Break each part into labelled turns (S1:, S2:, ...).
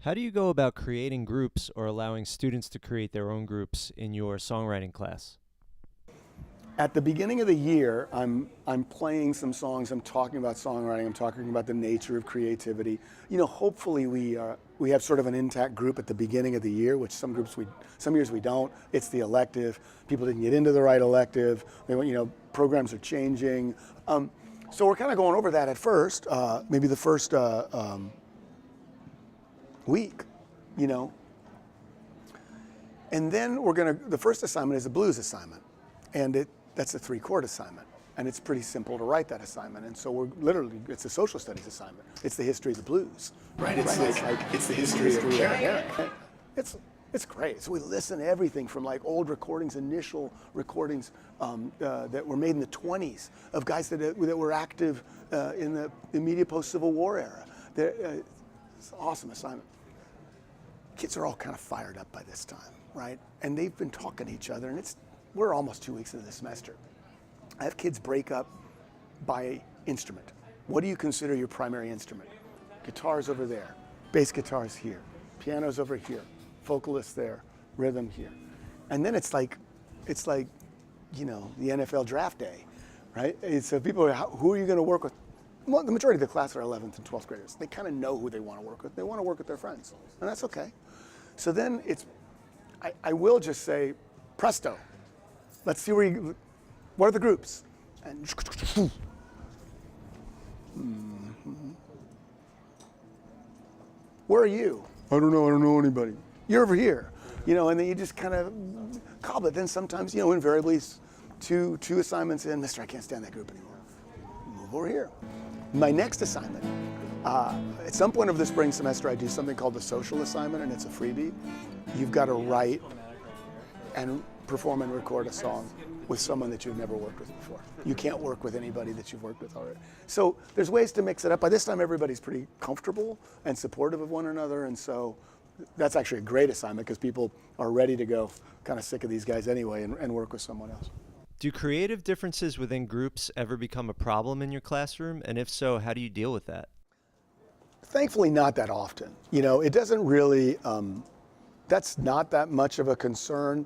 S1: How do you go about creating groups or allowing students to create their own groups in your songwriting class?
S2: At the beginning of the year, I'm playing some songs. I'm talking about songwriting. I'm talking about the nature of creativity. You know, hopefully we have sort of an intact group at the beginning of the year, which some years we don't. It's the elective. People didn't get into the right elective. Programs are changing. So we're kind of going over that at first, maybe the first week, you know. And then the first assignment is a blues assignment. And that's a 3-chord assignment. And it's pretty simple to write that assignment. And so it's a social studies assignment. It's the history of the blues.
S3: Right, it's the history of
S2: America. It's great. So we listen to everything from like old recordings, initial recordings that were made in the 20s of guys that were active in the immediate post-Civil War era. It's an awesome assignment. Kids are all kind of fired up by this time, right? And they've been talking to each other, and we're almost 2 weeks into the semester. I have kids break up by instrument. What do you consider your primary instrument? Guitar's over there, bass guitar's here, piano's over here, vocalist there, rhythm here. And then it's like, you know, the NFL draft day, right? So people are, who are you gonna work with? Well, the majority of the class are 11th and 12th graders. They kind of know who they want to work with. They want to work with their friends, and that's okay. So then I will just say, presto. Let's see what are the groups? And where are you? I don't know anybody. You're over here. You know, and then you just kind of cobble it. Then sometimes, you know, invariably two assignments in, Mister, I can't stand that group anymore. Move over here. My next assignment, at some point of the spring semester, I do something called the social assignment, and it's a freebie. You've got to write and perform and record a song with someone that you've never worked with before. You can't work with anybody that you've worked with already. So there's ways to mix it up. By this time, everybody's pretty comfortable and supportive of one another, and so that's actually a great assignment because people are ready to go, kind of sick of these guys anyway, and work with someone else.
S1: Do creative differences within groups ever become a problem in your classroom? And if so, how do you deal with that?
S2: Thankfully, not that often. You know, it doesn't really, that's not that much of a concern.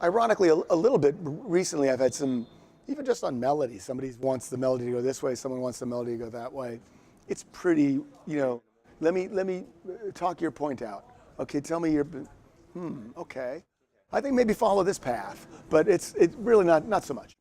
S2: Ironically, a little bit recently, I've had some, even just on melody, somebody wants the melody to go this way, someone wants the melody to go that way. It's pretty, you know, let me talk your point out. Okay, tell me your, okay. I think maybe follow this path, but it's really not so much.